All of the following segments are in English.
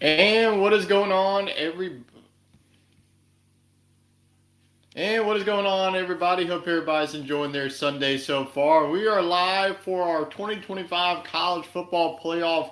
And what is going on, everybody? Hope everybody's enjoying their Sunday so far. We are live for our 2025 college football playoff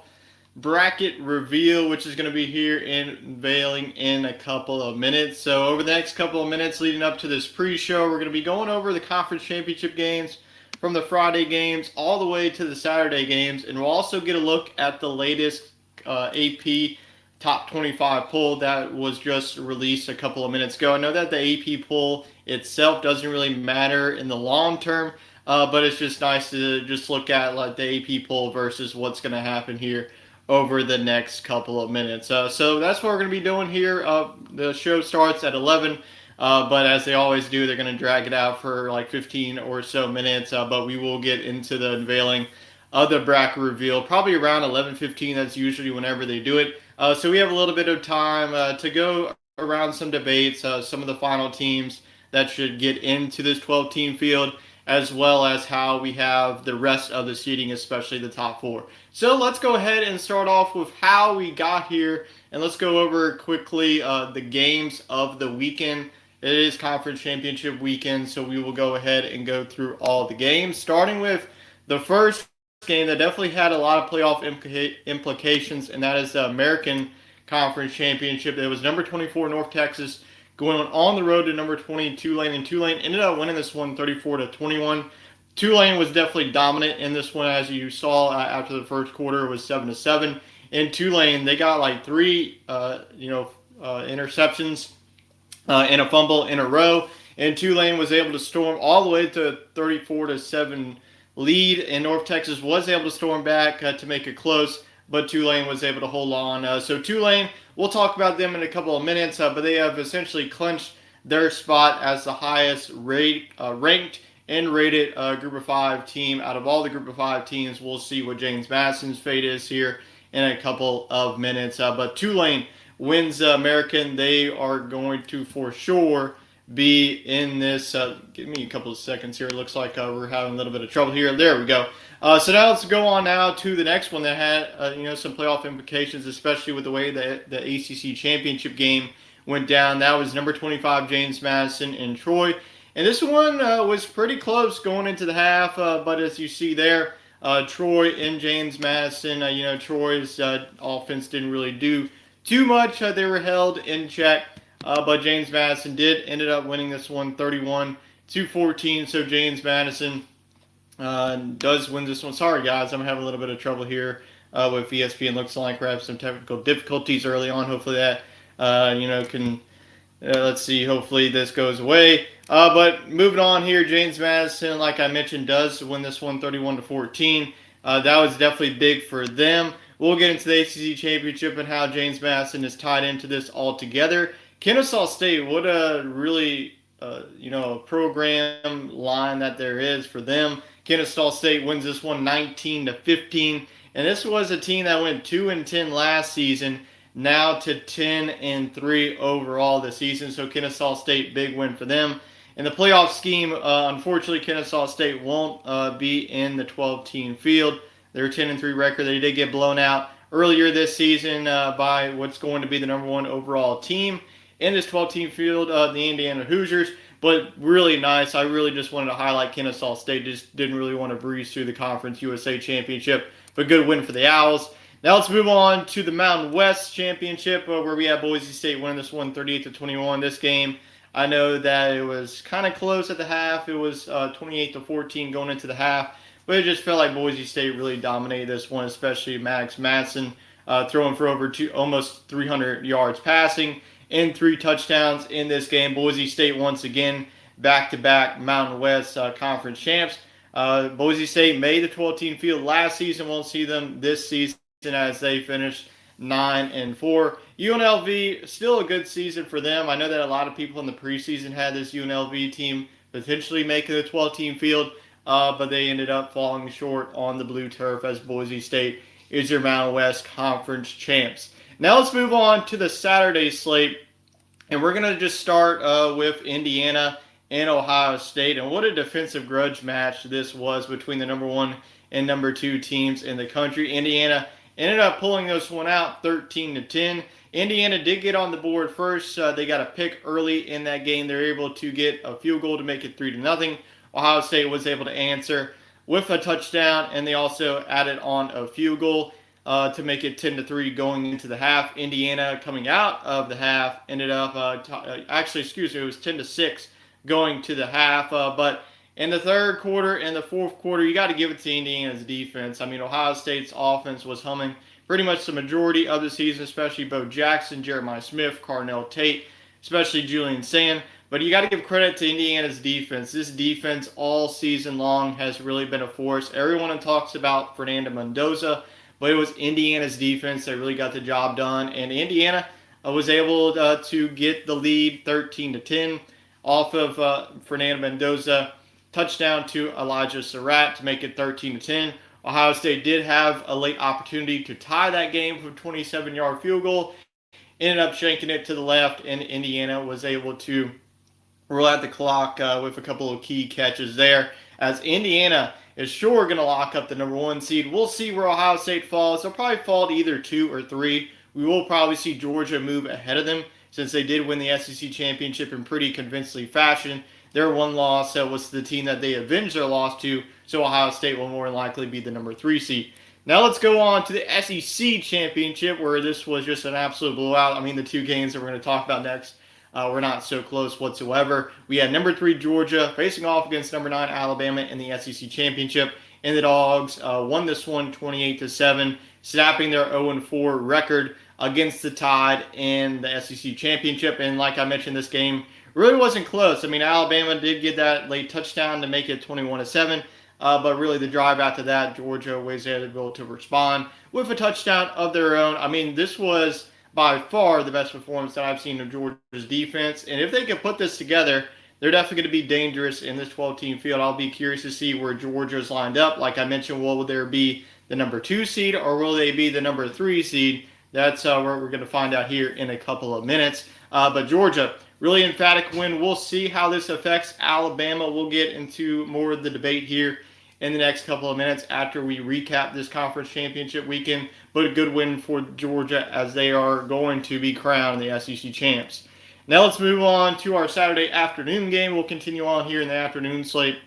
bracket reveal, which is going to be here in unveiling in a couple of minutes. So over the next couple of minutes leading up to this pre-show, we're going to be going over the conference championship games from the Friday games all the way to the Saturday games, and we'll also get a look at the latest AP top 25 poll that was just released a couple of minutes ago. I know that the AP poll itself doesn't really matter in the long term, but it's just nice to just look at like the AP poll versus what's going to happen here over the next couple of minutes. So that's what we're going to be doing here. The show starts at 11. But as they always do, they're going to drag it out for like 15 or so minutes. But we will get into the unveiling of the bracket reveal probably around 11:15. That's usually whenever they do it. So we have a little bit of time to go around some debates, some of the final teams that should get into this 12-team field, as well as how we have the rest of the seeding, especially the top four. So let's go ahead and start off with how we got here, and let's go over quickly the games of the weekend. It is conference championship weekend, so we will go ahead and go through all the games, starting with the first game that definitely had a lot of playoff implications, and that is the American Conference Championship. It was number 24 North Texas going on the road to number 20 Tulane, and Tulane ended up winning this one 34-21. Tulane was definitely dominant in this one, as you saw after the first quarter. It was 7-7. In Tulane, they got like three, interceptions and a fumble in a row, and Tulane was able to storm all the way to 34-7 lead, and North Texas was able to storm back to make it close, but Tulane was able to hold on. So Tulane, we'll talk about them in a couple of minutes, but they have essentially clinched their spot as the highest ranked and rated Group of Five team out of all the Group of Five teams. We'll see what James Madison's fate is here in a couple of minutes, but Tulane wins the American. They are going to for sure be in this. Give me a couple of seconds here. It looks like we're having a little bit of trouble here. There we go. So now let's go on now to the next one that had some playoff implications, especially with the way that the ACC championship game went down. That was number 25 James Madison in Troy, and this one was pretty close going into the half. But as you see there, Troy and James Madison, Troy's offense didn't really do too much. They were held in check. But James Madison ended up winning this one 31-14. So James Madison does win this one. Sorry, guys, I'm having a little bit of trouble here with ESPN. Looks like we're having some technical difficulties early on. Hopefully that can. Let's see. Hopefully this goes away. But moving on here, James Madison, like I mentioned, does win this one 31-14. That was definitely big for them. We'll get into the ACC championship and how James Madison is tied into this altogether. Kennesaw State, what a really, program line that there is for them. Kennesaw State wins this one 19-15, and this was a team that went 2-10 last season, now to 10-3 overall this season. So Kennesaw State, big win for them. In the playoff scheme, unfortunately, Kennesaw State won't be in the 12-team field. Their 10-3 record, they did get blown out earlier this season by what's going to be the number one overall team in this 12-team field, the Indiana Hoosiers. But really nice. I really just wanted to highlight Kennesaw State. Just didn't really want to breeze through the Conference USA Championship. But good win for the Owls. Now let's move on to the Mountain West Championship, where we have Boise State winning this one 38-21. This game, I know that it was kind of close at the half. It was 28-14 going into the half. But it just felt like Boise State really dominated this one, especially Max Matson throwing for almost 300 yards passing and 3 touchdowns in this game. Boise State once again back-to-back Mountain West Conference champs. Boise State made the 12-team field last season. Won't see them this season as they finished 9-4. UNLV, still a good season for them. I know that a lot of people in the preseason had this UNLV team potentially making the 12-team field, but they ended up falling short on the blue turf as Boise State is your Mountain West Conference champs. Now let's move on to the Saturday slate, and we're going to just start with Indiana and Ohio State. And what a defensive grudge match this was between the number 1 and number 2 teams in the country. Indiana ended up pulling this one out 13-10. Indiana did get on the board first. They got a pick early in that game. They were able to get a field goal to make it 3-0. Ohio State was able to answer with a touchdown, and they also added on a field goal to make it 10-3 going into the half. Indiana coming out of the half ended up it was 10-6 going to the half. But in the third quarter and the fourth quarter, you got to give it to Indiana's defense. I mean, Ohio State's offense was humming pretty much the majority of the season, especially Bo Jackson, Jeremiah Smith, Carnell Tate, especially Julian Sand. But you got to give credit to Indiana's defense. This defense all season long has really been a force. Everyone talks about Fernando Mendoza, but it was Indiana's defense that really got the job done. And Indiana was able to get the lead 13-10 off of Fernando Mendoza. Touchdown to Elijah Surratt to make it 13-10. Ohio State did have a late opportunity to tie that game from a 27-yard field goal. Ended up shanking it to the left, and Indiana was able to roll out the clock with a couple of key catches there. As Indiana is sure going to lock up the number 1 seed. We'll see where Ohio State falls. They'll probably fall to either 2 or 3. We will probably see Georgia move ahead of them since they did win the SEC championship in pretty convincing fashion. Their one loss was the team that they avenged their loss to, so Ohio State will more than likely be the number 3 seed. Now let's go on to the SEC championship, where this was just an absolute blowout. I mean, the 2 games that we're going to talk about next were not so close whatsoever. We had number 3 Georgia facing off against number 9 Alabama in the SEC championship, and the Dogs won this one 28-7, snapping their 0-4 record against the Tide in the SEC championship. And like I mentioned, this game really wasn't close. I mean, Alabama did get that late touchdown to make it 21-7, but really the drive after that, Georgia was able to respond with a touchdown of their own. I mean, this was by far the best performance that I've seen of Georgia's defense, and if they can put this together, they're definitely going to be dangerous in this 12-team field. I'll be curious to see where Georgia's lined up. Like I mentioned, will there be the number 2 seed, or will they be the number 3 seed? That's where we're going to find out here in a couple of minutes. But Georgia, really emphatic win. We'll see how this affects Alabama. We'll get into more of the debate here in the next couple of minutes after we recap this conference championship weekend. But a good win for Georgia, as they are going to be crowned the SEC champs. Now let's move on to our Saturday afternoon game. We'll continue on here in the afternoon slate.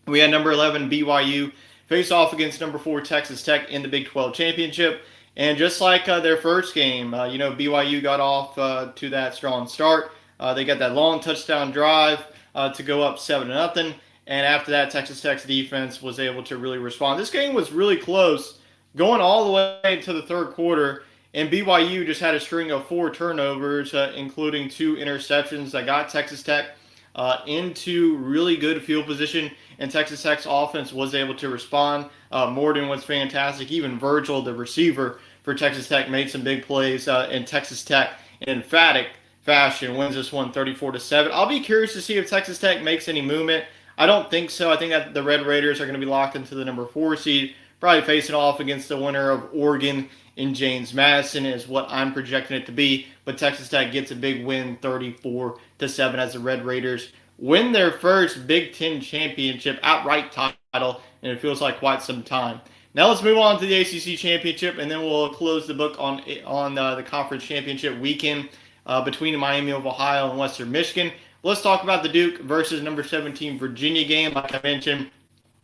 We had number 11 BYU face off against number 4 Texas Tech in the Big 12 championship. And just like their first game, BYU got off to that strong start. They got that long touchdown drive to go up 7-0. And after that, Texas Tech's defense was able to really respond. This game was really close, going all the way to the third quarter. And BYU just had a string of 4 turnovers, including 2 interceptions that got Texas Tech into really good field position. And Texas Tech's offense was able to respond. Morton was fantastic. Even Virgil, the receiver for Texas Tech, made some big plays. And Texas Tech, in emphatic fashion, wins this one 34-7. I'll be curious to see if Texas Tech makes any movement. I don't think so. I think that the Red Raiders are going to be locked into the number 4 seed, probably facing off against the winner of Oregon in James Madison is what I'm projecting it to be. But Texas Tech gets a big win 34-7 as the Red Raiders win their first Big Ten championship outright title, and it feels like quite some time. Now let's move on to the ACC championship, and then we'll close the book on the conference championship weekend between Miami of Ohio and Western Michigan. Let's talk about the Duke versus number 17 Virginia game. Like I mentioned,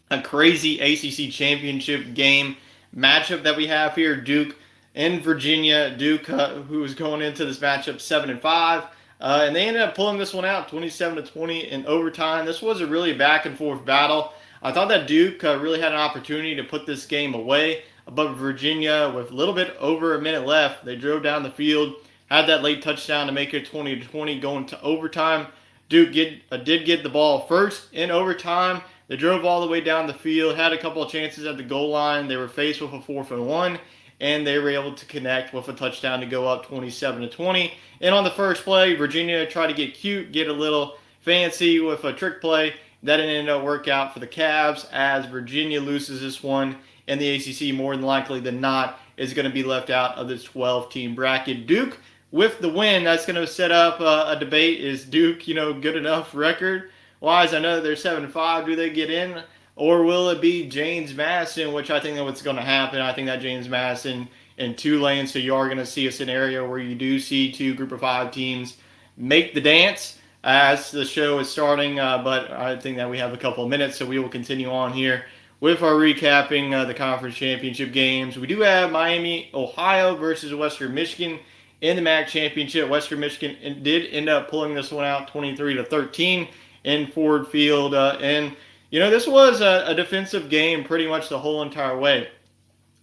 a crazy ACC championship game matchup that we have here. Duke and Virginia. Duke, who was going into this matchup 7-5, and they ended up pulling this one out 27-20 in overtime. This was a really back and forth battle. I thought that Duke really had an opportunity to put this game away, but Virginia, with a little bit over a minute left, they drove down the field, had that late touchdown to make it 20-20 going to overtime. Duke did get the ball first in overtime. They drove all the way down the field, had a couple of chances at the goal line. They were faced with a 4th and 1, and they were able to connect with a touchdown to go up 27-20. And on the first play, Virginia tried to get cute, get a little fancy with a trick play. That didn't end up work out for the Cavs, as Virginia loses this one, and the ACC, more than likely than not, is going to be left out of this 12-team bracket. Duke, with the win, that's going to set up a debate. Is Duke, good enough record-wise? I know they're 7-5. Do they get in? or will it be James Madison, which I think that what's going to happen. I think that James Madison and Tulane, so you are going to see a scenario where you do see two Group of Five teams make the dance as the show is starting, but I think that we have a couple of minutes, so we will continue on here with our recapping the conference championship games. We do have Miami, Ohio versus Western Michigan in the MAC championship. Western Michigan did end up pulling this one out 23-13 in Ford Field, and this was a defensive game pretty much the whole entire way.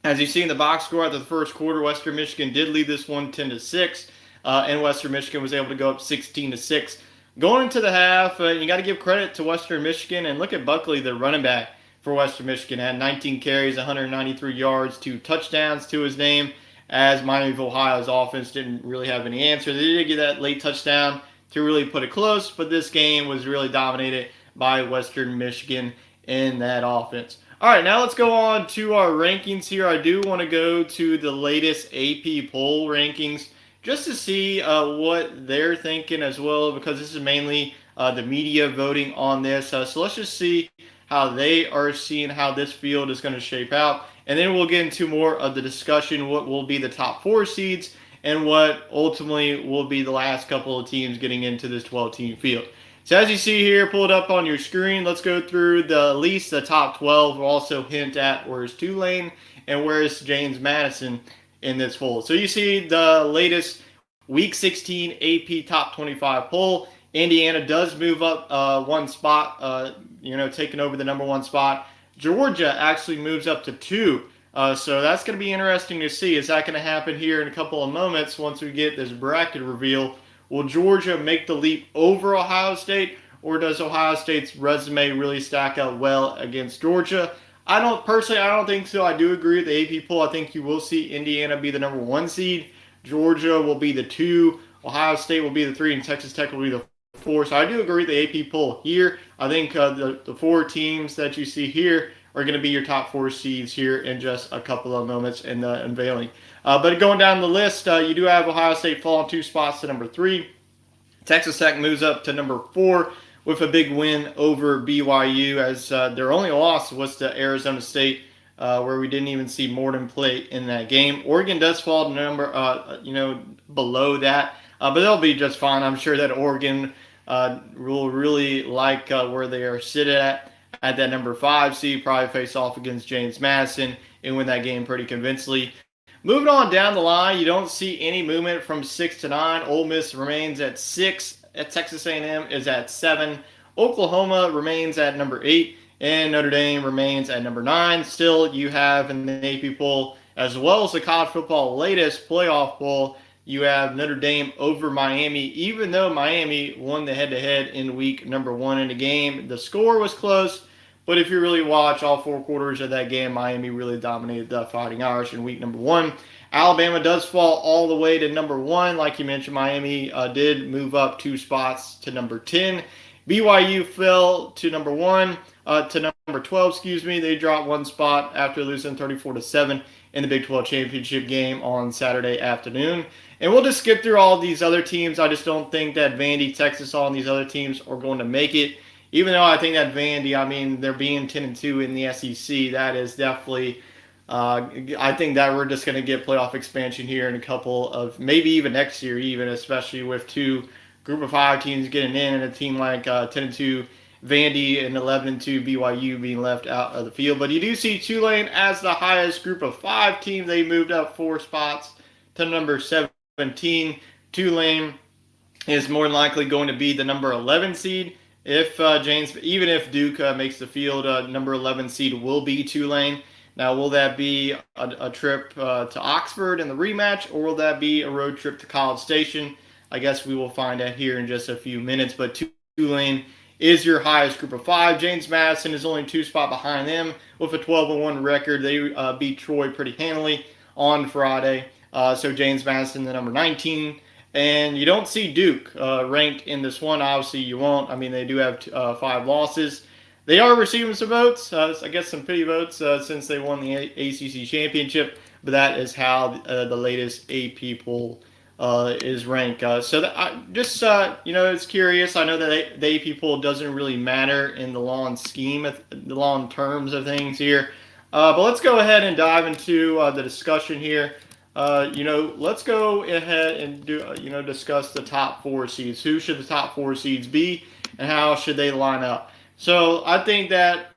As you see in the box score after the first quarter, Western Michigan did lead this one 10-6, and Western Michigan was able to go up 16-6. Going into the half, you got to give credit to Western Michigan, and look at Buckley, the running back for Western Michigan, had 19 carries, 193 yards, 2 touchdowns to his name, as Miami of Ohio's offense didn't really have any answer. They did get that late touchdown to really put it close, but this game was really dominated by Western Michigan in that offense. All right, now let's go on to our rankings here. I do want to go to the latest AP poll rankings just to see what they're thinking as well, because this is mainly the media voting on this. So let's just see how they are seeing how this field is going to shape out. And then we'll get into more of the discussion, what will be the top 4 seeds and what ultimately will be the last couple of teams getting into this 12-team field. So as you see here, pull it up on your screen. Let's go through at least the top 12. We'll also hint at where's Tulane and where's James Madison in this poll. So you see the latest Week 16 AP Top 25 poll. Indiana does move up one spot, taking over the number 1 spot. Georgia actually moves up to 2. So that's going to be interesting to see. Is that going to happen here in a couple of moments once we get this bracket reveal? Will Georgia make the leap over Ohio State, or does Ohio State's resume really stack up well against Georgia? I don't think so. I do agree with the AP poll. I think you will see Indiana be the number 1 seed. Georgia will be the 2. Ohio State will be the 3, and Texas Tech will be the 4. So I do agree with the AP poll here. I think the 4 teams that you see here are going to be your top 4 seeds here in just a couple of moments in the unveiling. But going down the list, you do have Ohio State falling 2 spots to number 3. Texas Tech moves up to number 4 with a big win over BYU, as their only loss was to Arizona State, where we didn't even see Morton play in that game. Oregon does fall to number, below that, but they'll be just fine. I'm sure that Oregon will really like where they are sitting at that number 5 seed, probably face off against James Madison and win that game pretty convincingly. Moving on down the line, you don't see any movement from 6 to 9. Ole Miss remains at 6. Texas A&M is at 7. Oklahoma remains at number 8. And Notre Dame remains at number 9. Still, you have in the AP poll, as well as the college football latest playoff poll, you have Notre Dame over Miami, even though Miami won the head-to-head in week number 1 in the game. The score was close, but if you really watch all 4 quarters of that game, Miami really dominated the Fighting Irish in week number 1. Alabama does fall all the way to number 1. Like you mentioned, Miami did move up 2 spots to number 10. BYU fell to number 1, to number 12, They dropped 1 spot after losing 34-7 in the Big 12 championship game on Saturday afternoon. And we'll just skip through all these other teams. I just don't think that Vandy, Texas, all these other teams are going to make it. Even though I think that Vandy, they're being 10-2 in the SEC. That is definitely, I think that we're just going to get playoff expansion here in a couple of, maybe even next year, even especially with 2 Group of 5 teams getting in, and a team like 10-2 Vandy and 11-2 BYU being left out of the field. But you do see Tulane as the highest Group of 5 team. They moved up 4 spots to number 17. Tulane is more than likely going to be the number 11 seed. Even if Duke makes the field, number 11 seed will be Tulane. Now, will that be a trip to Oxford in the rematch, or will that be a road trip to College Station? I guess we will find out here in just a few minutes. But Tulane is your highest Group of 5. James Madison is only 2 spots behind them with a 12-1 record. They beat Troy pretty handily on Friday. So James Madison, the number 19. And you don't see Duke ranked in this one. Obviously, you won't. They do have 5 losses. They are receiving some votes. I guess some pity votes since they won the ACC championship. But that is how the latest AP poll is ranked. So that I just it's curious. I know that the AP poll doesn't really matter in the long scheme of the long terms of things here. But let's go ahead and dive into the discussion here. Let's go ahead and discuss the top four seeds. Who should the top four seeds be, and how should they line up? So I think that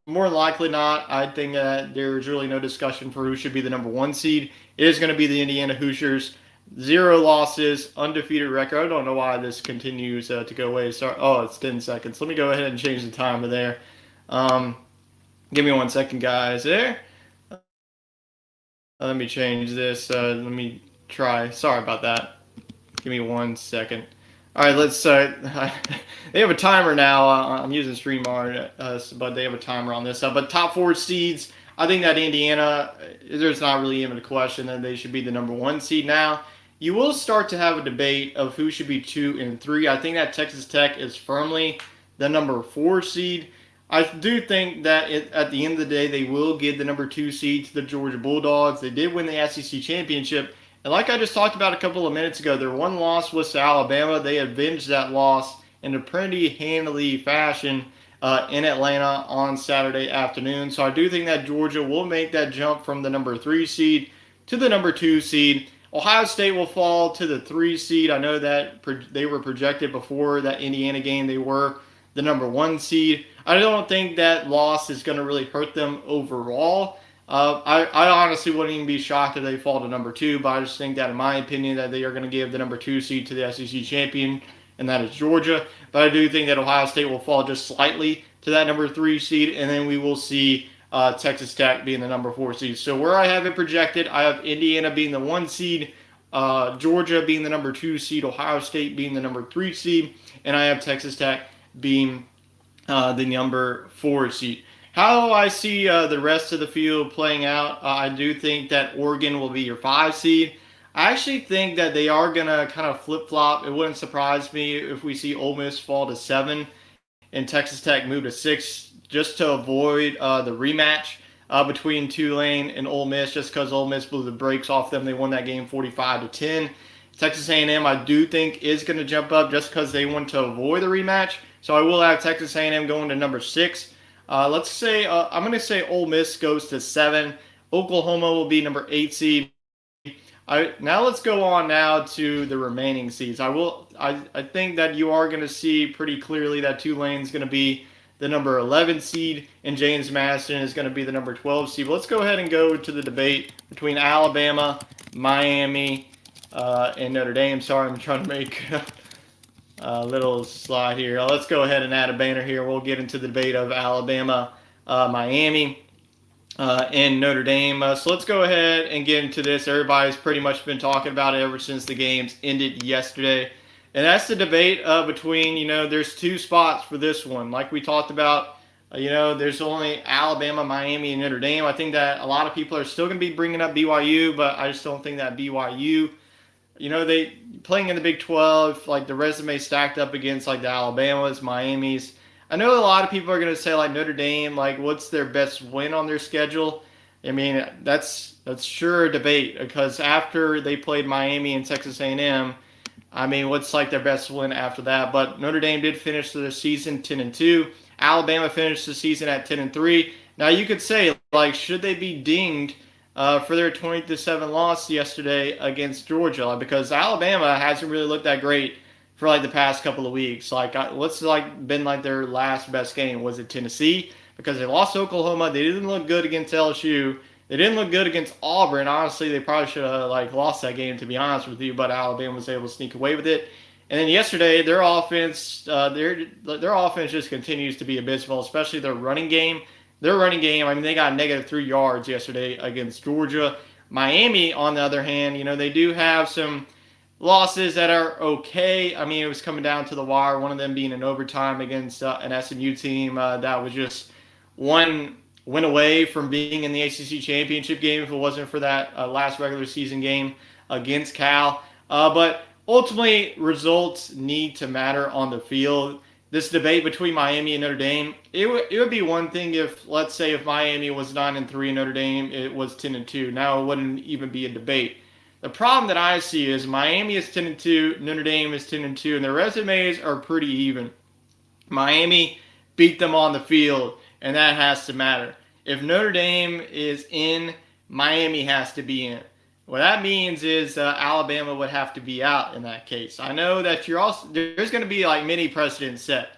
more than likely not. I think that there's really no discussion for who should be the number one seed. It is going to be the Indiana Hoosiers. 0 losses, undefeated record. I don't know why this continues to go away. Sorry. Oh, it's 10 seconds. Let me go ahead and change the timer there. Give me 1 second, guys. There. Let me change this. Let me try. Sorry about that. Give me 1 second. All right, let's. They have a timer now. I'm using StreamYard, but they have a timer on this. But top four seeds, I think that Indiana, there's not really even a question that they should be the number one seed now. You will start to have a debate of who should be 2 and 3. I think that Texas Tech is firmly the number 4 seed. I do think that at the end of the day, they will give the number 2 seed to the Georgia Bulldogs. They did win the SEC championship. And like I just talked about a couple of minutes ago, their one loss was to Alabama. They avenged that loss in a pretty handily fashion in Atlanta on Saturday afternoon. So I do think that Georgia will make that jump from the number 3 seed to the number 2 seed. Ohio State will fall to the 3 seed. I know that they were projected before that Indiana game. They were the number 1 seed. I don't think that loss is going to really hurt them overall. I honestly wouldn't even be shocked if they fall to number 2, but I just think that, in my opinion, that they are going to give the number 2 seed to the SEC champion, and that is Georgia. But I do think that Ohio State will fall just slightly to that number 3 seed, and then we will see Texas Tech being the number 4 seed. So where I have it projected, I have Indiana being the 1 seed, Georgia being the number 2 seed, Ohio State being the number 3 seed, and I have Texas Tech being the number 4 seed. How I see the rest of the field playing out, I do think that Oregon will be your 5 seed. I actually think that they are going to kind of flip-flop. It wouldn't surprise me if we see Ole Miss fall to 7 and Texas Tech move to 6 just to avoid the rematch between Tulane and Ole Miss, just because Ole Miss blew the brakes off them. They won that game 45-10. Texas A&M, I do think, is going to jump up just because they want to avoid the rematch. So I will have Texas A&M going to number 6. Let's say I'm going to say Ole Miss goes to 7. Oklahoma will be number 8 seed. Now let's go on now to the remaining seeds. I think that you are going to see pretty clearly that Tulane is going to be the number 11 seed and James Madison is going to be the number 12 seed. But let's go ahead and go to the debate between Alabama, Miami, and Notre Dame. Sorry, I'm trying to make a little slide here. Let's go ahead and add a banner here. We'll get into the debate of Alabama, Miami, and Notre Dame. So let's go ahead and get into this. Everybody's pretty much been talking about it ever since the games ended yesterday. And that's the debate between, there's 2 spots for this one. Like we talked about, there's only Alabama, Miami, and Notre Dame. I think that a lot of people are still going to be bringing up BYU, but I just don't think that BYU, they playing in the Big 12, like the resume stacked up against like the Alabamas, Miamis. I know a lot of people are going to say like Notre Dame, like what's their best win on their schedule? I mean, that's sure a debate because after they played Miami and Texas A&M, I mean, what's like their best win after that? But Notre Dame did finish the season 10-2. Alabama finished the season at 10-3. Now you could say like, should they be dinged for their 20-7 loss yesterday against Georgia? Because Alabama hasn't really looked that great for like the past couple of weeks. Like, what's like been like their last best game? Was it Tennessee? Because they lost to Oklahoma. They didn't look good against LSU. They didn't look good against Auburn. Honestly, they probably should have like lost that game, to be honest with you. But Alabama was able to sneak away with it. And then yesterday, their offense, their offense just continues to be abysmal, especially their running game. Their running game, I mean, they got -3 yards yesterday against Georgia. Miami, on the other hand, they do have some losses that are okay. I mean, it was coming down to the wire, one of them being in overtime against an SMU team that was just one win away from being in the ACC championship game if it wasn't for that last regular season game against Cal. But ultimately, results need to matter on the field. This debate between Miami and Notre Dame, it would be one thing if, let's say, if Miami was 9-3 and Notre Dame it was 10-2. Now it wouldn't even be a debate. The problem that I see is Miami is 10-2, Notre Dame is 10-2, and their resumes are pretty even. Miami beat them on the field, and that has to matter. If Notre Dame is in, Miami has to be in. What that means is Alabama would have to be out in that case. I know that there's going to be like many precedents set.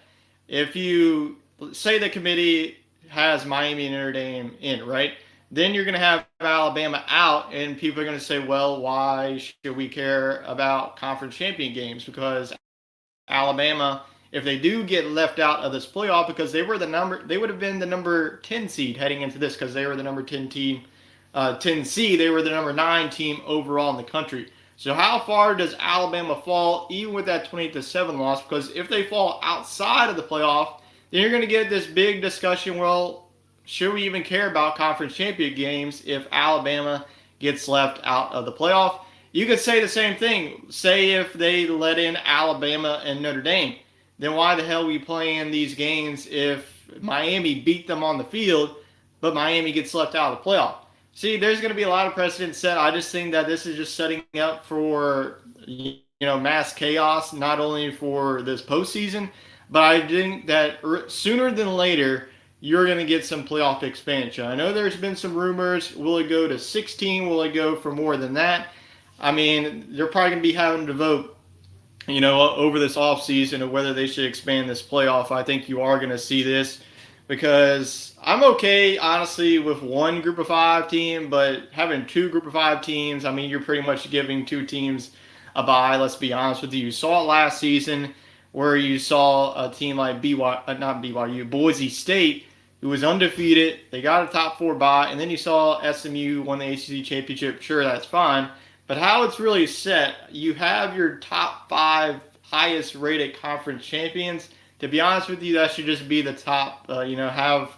If you say the committee has Miami and Notre Dame in, right? Then you're going to have Alabama out, and people are going to say, well, why should we care about conference champion games? Because Alabama, if they do get left out of this playoff, because they would have been the number 10 seed heading into this, because they were the number 10 team, 10 seed, they were the number 9 team overall in the country. So how far does Alabama fall, even with that 28-7 loss? Because if they fall outside of the playoff, then you're going to get this big discussion, well, should we even care about conference champion games if Alabama gets left out of the playoff? You could say the same thing. Say if they let in Alabama and Notre Dame, then why the hell are we playing these games if Miami beat them on the field, but Miami gets left out of the playoff? See, there's going to be a lot of precedent set. I just think that this is just setting up for mass chaos, not only for this postseason, but I think that sooner than later, you're going to get some playoff expansion. I know there's been some rumors. Will it go to 16? Will it go for more than that? I mean, they're probably going to be having to vote, over this offseason of whether they should expand this playoff. I think you are going to see this because I'm okay, honestly, with one group of 5 team, but having 2 group of 5 teams, I mean, you're pretty much giving 2 teams a bye, let's be honest with you. You saw it last season where you saw a team like Boise State, who was undefeated. They got a top 4 bye, and then you saw SMU won the ACC championship. Sure, that's fine. But how it's really set, you have your top 5 highest rated conference champions. To be honest with you, that should just be the top, have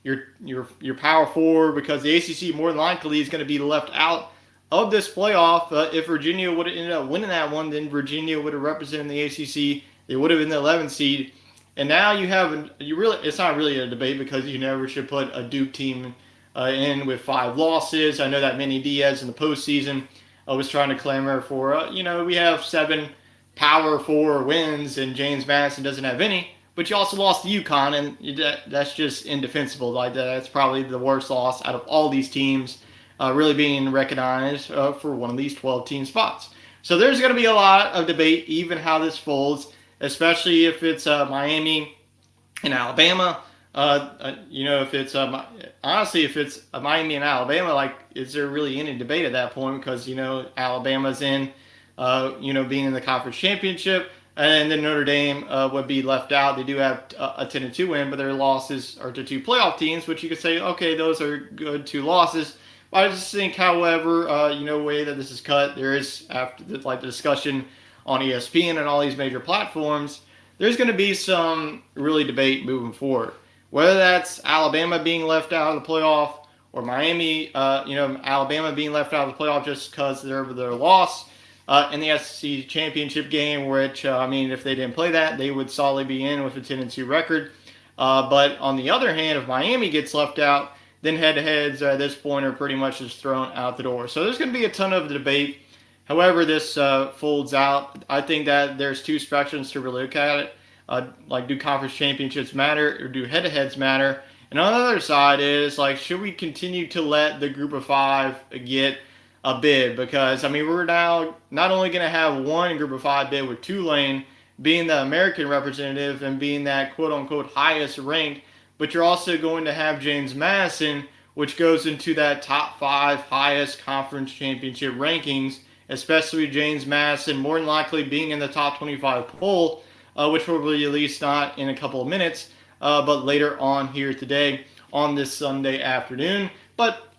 your power 4, because the ACC more than likely is going to be left out of this playoff. If Virginia would have ended up winning that one, then Virginia would have represented the ACC. They would have been the 11th seed. And now it's not really a debate, because you never should put a Duke team in with 5 losses. I know that Manny Diaz in the postseason was trying to clamor for, we have 7 power 4 wins and James Madison doesn't have any. But you also lost to UConn, and that's just indefensible. Like that's probably the worst loss out of all these teams really being recognized for one of these 12-team spots. So there's going to be a lot of debate, even how this folds, especially if it's Miami and Alabama. If it's honestly, if it's Miami and Alabama, like, is there really any debate at that point? Because Alabama's in, being in the conference championship, and then Notre Dame would be left out. They do have a 10-2 win, but their losses are to 2 playoff teams, which you could say, okay, those are good 2 losses. But I just think, however, way that this is cut, there is, after the discussion on ESPN and all these major platforms, there's going to be some really debate moving forward. Whether that's Alabama being left out of the playoff, or Miami, Alabama being left out of the playoff just because of their loss in the SEC championship game, which, if they didn't play that, they would solidly be in with a 10-2 record. But on the other hand, if Miami gets left out, then head-to-heads at this point are pretty much just thrown out the door. So there's going to be a ton of debate. However this folds out, I think that there's 2 spectrums to really look at it. Do conference championships matter, or do head-to-heads matter? And on the other side is, should we continue to let the group of 5 get a bid? Because, we're now not only going to have one group of 5 bid with Tulane being the American representative and being that quote-unquote highest ranked, but you're also going to have James Madison, which goes into that top 5 highest conference championship rankings, especially James Madison more than likely being in the top 25 poll, which will be released not in a couple of minutes, but later on here today on this Sunday afternoon. But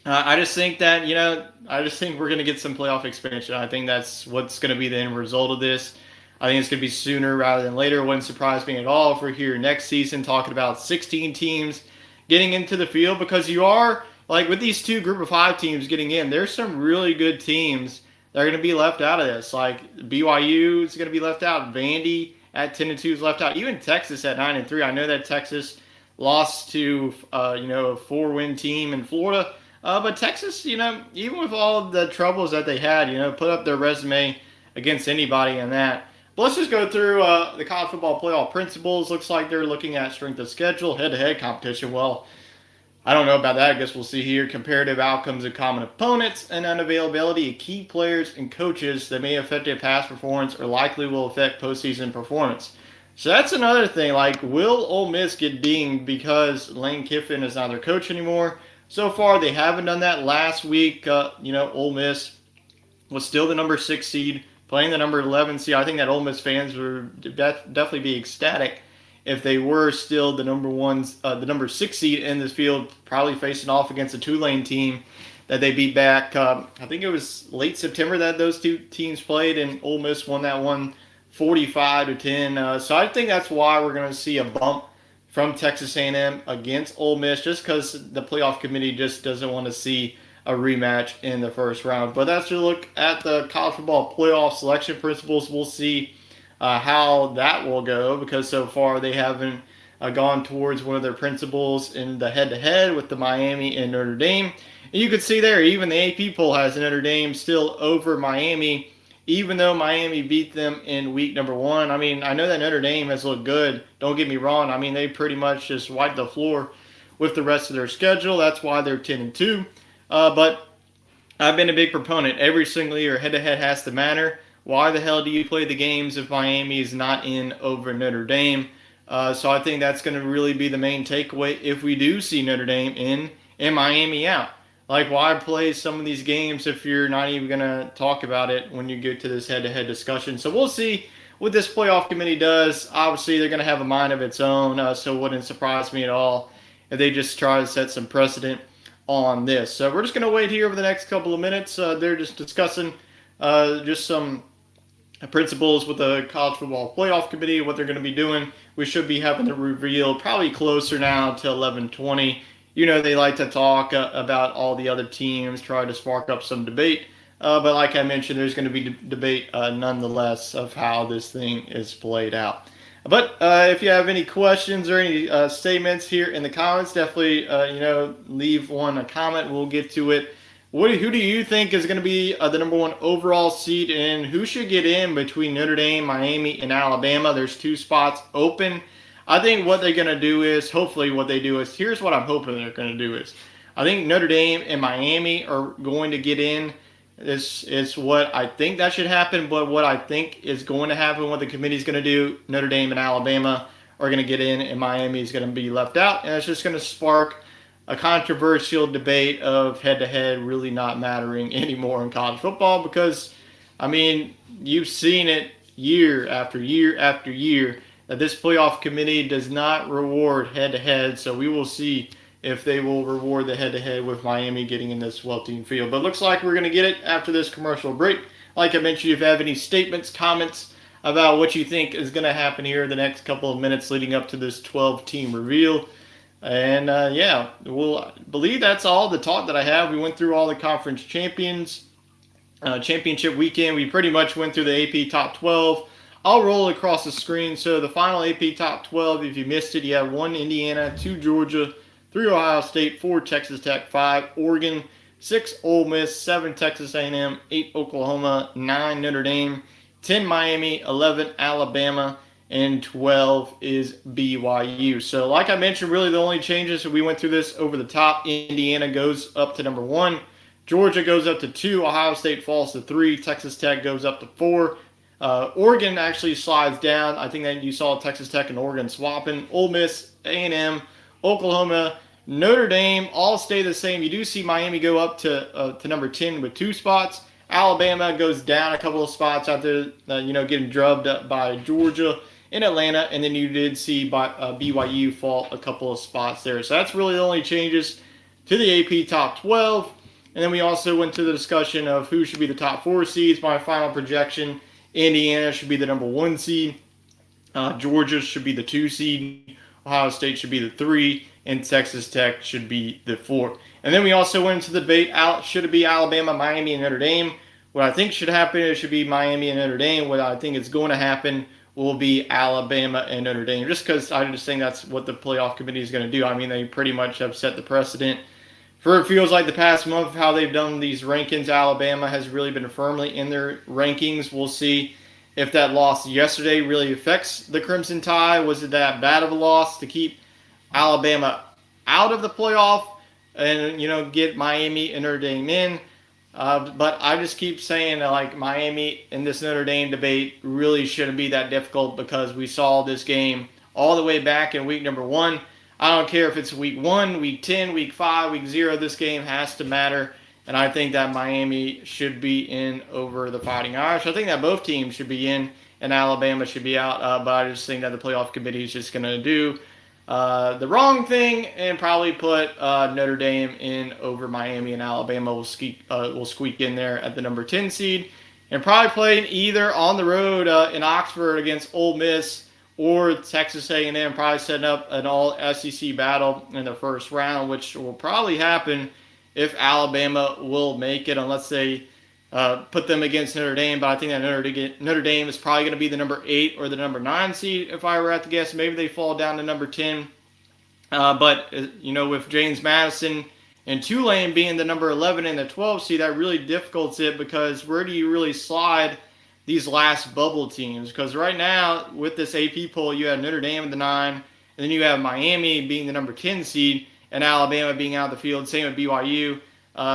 I just think that, we're going to get some playoff expansion. I think that's what's going to be the end result of this. I think it's going to be sooner rather than later. It wouldn't surprise me at all if we're here next season talking about 16 teams getting into the field, because you are, with these 2 group of 5 teams getting in, there's some really good teams that are going to be left out of this. BYU is going to be left out. Vandy at 10-2 is left out. Even Texas at 9-3. I know that Texas lost to a 4-win team in Florida, But Texas, even with all the troubles that they had, put up their resume against anybody in that. But let's just go through the college football playoff principles. Looks like they're looking at strength of schedule, head-to-head competition. Well, I don't know about that. I guess we'll see here. Comparative outcomes of common opponents and unavailability of key players and coaches that may affect their past performance or likely will affect postseason performance. So that's another thing. Like, will Ole Miss get dinged because Lane Kiffin is not their coach anymore? So far, they haven't done that. Last week, Ole Miss was still the number 6 seed, playing the number 11 seed. I think that Ole Miss fans would definitely be ecstatic if they were still the the number 6 seed in this field, probably facing off against a Tulane team that they beat back. I think it was late September that those two teams played, and Ole Miss won that one 45-10. So I think that's why we're going to see a bump from Texas A&M against Ole Miss, just because the playoff committee just doesn't want to see a rematch in the first round. But that's to look at the college football playoff selection principles. We'll see how that will go, because so far they haven't gone towards one of their principles in the head-to-head with the Miami and Notre Dame. And you can see there, even the AP poll has Notre Dame still over Miami, even though Miami beat them in week number 1. I mean, I know that Notre Dame has looked good. Don't get me wrong. I mean, they pretty much just wiped the floor with the rest of their schedule. That's why they're 10-2. But I've been a big proponent. Every single year, head-to-head has to matter. Why the hell do you play the games if Miami is not in over Notre Dame? So I think that's going to really be the main takeaway if we do see Notre Dame in and Miami out. Like, why play some of these games if you're not even going to talk about it when you get to this head-to-head discussion? So we'll see what this playoff committee does. Obviously, they're going to have a mind of its own, so it wouldn't surprise me at all if they just try to set some precedent on this. So we're just going to wait here over the next couple of minutes. They're just discussing just some principles with the college football playoff committee, what they're going to be doing. We should be having the reveal probably closer now to 11:20. They like to talk about all the other teams, try to spark up some debate. But like I mentioned, there's going to be debate nonetheless of how this thing is played out. But if you have any questions or any statements here in the comments, definitely leave a comment. We'll get to it. Who do you think is going to be the number 1 overall seed, and who should get in between Notre Dame, Miami, and Alabama? There's 2 spots open. I think what they're going to do is, here's what I'm hoping they're going to do is, I think Notre Dame and Miami are going to get in. This is what I think that should happen, but what I think is going to happen, what the committee is going to do, Notre Dame and Alabama are going to get in, and Miami is going to be left out, and it's just going to spark a controversial debate of head-to-head really not mattering anymore in college football, because, I mean, you've seen it year after year after year that this playoff committee does not reward head-to-head, so we will see if they will reward the head-to-head with Miami getting in this well-teamed field. But it looks like we're going to get it after this commercial break. Like I mentioned, if you have any statements, comments about what you think is going to happen here in the next couple of minutes leading up to this 12-team reveal. And we'll believe that's all the talk that I have. We went through all the conference championship weekend. We pretty much went through the AP top 12. I'll roll across the screen. So the final AP top 12, if you missed it, you have 1 Indiana, 2 Georgia, 3 Ohio State, 4 Texas Tech, 5 Oregon, 6 Ole Miss, 7 Texas A&M, 8 Oklahoma, 9 Notre Dame, 10 Miami, 11 Alabama, and 12 is BYU. So like I mentioned, really the only changes, we went through this over the top. Indiana goes up to number 1. Georgia goes up to 2. Ohio State falls to 3. Texas Tech goes up to 4. Oregon actually slides down. I think that you saw Texas Tech and Oregon swapping. Ole Miss, A&M, Oklahoma, Notre Dame all stay the same. You do see Miami go up to number 10 with 2 spots. Alabama goes down a couple of spots after getting drubbed up by Georgia in Atlanta, and then you did see BYU fall a couple of spots there. So that's really the only changes to the AP top 12. And then we also went to the discussion of who should be the top 4 seeds. My final projection, Indiana should be the number 1 seed. Georgia should be the 2 seed. Ohio State should be the 3. And Texas Tech should be the 4. And then we also went into the debate, should it be Alabama, Miami, and Notre Dame? What I think should happen, it should be Miami and Notre Dame. What I think is going to happen will be Alabama and Notre Dame, just because I just think that's what the playoff committee is going to do. I mean, they pretty much have set the precedent for it feels like the past month how they've done these rankings, Alabama has really been firmly in their rankings. We'll see if that loss yesterday really affects the Crimson Tide. Was it that bad of a loss to keep Alabama out of the playoff and, get Miami and Notre Dame in? But I just keep saying that, like, Miami in this Notre Dame debate really shouldn't be that difficult because we saw this game all the way back in week number 1. I don't care if it's week 1, week 10, week 5, week 0. This game has to matter. And I think that Miami should be in over the Fighting Irish. I think that both teams should be in and Alabama should be out. But I just think that the playoff committee is just going to do the wrong thing and probably put Notre Dame in over Miami, and Alabama will squeak in there at the number 10 seed and probably playing either on the road in Oxford against Ole Miss or Texas A&M, probably setting up an all-SEC battle in the first round, which will probably happen if Alabama will make it, unless they put them against Notre Dame. But I think that Notre Dame is probably going to be the number 8 or the number 9 seed, if I were at to guess. Maybe they fall down to number 10. But with James Madison and Tulane being the number 11 and the 12 seed, that really difficults it, because where do you really slide these last bubble teams? Because right now, with this AP poll, you have Notre Dame at the 9, and then you have Miami being the number 10 seed, and Alabama being out of the field. Same with BYU.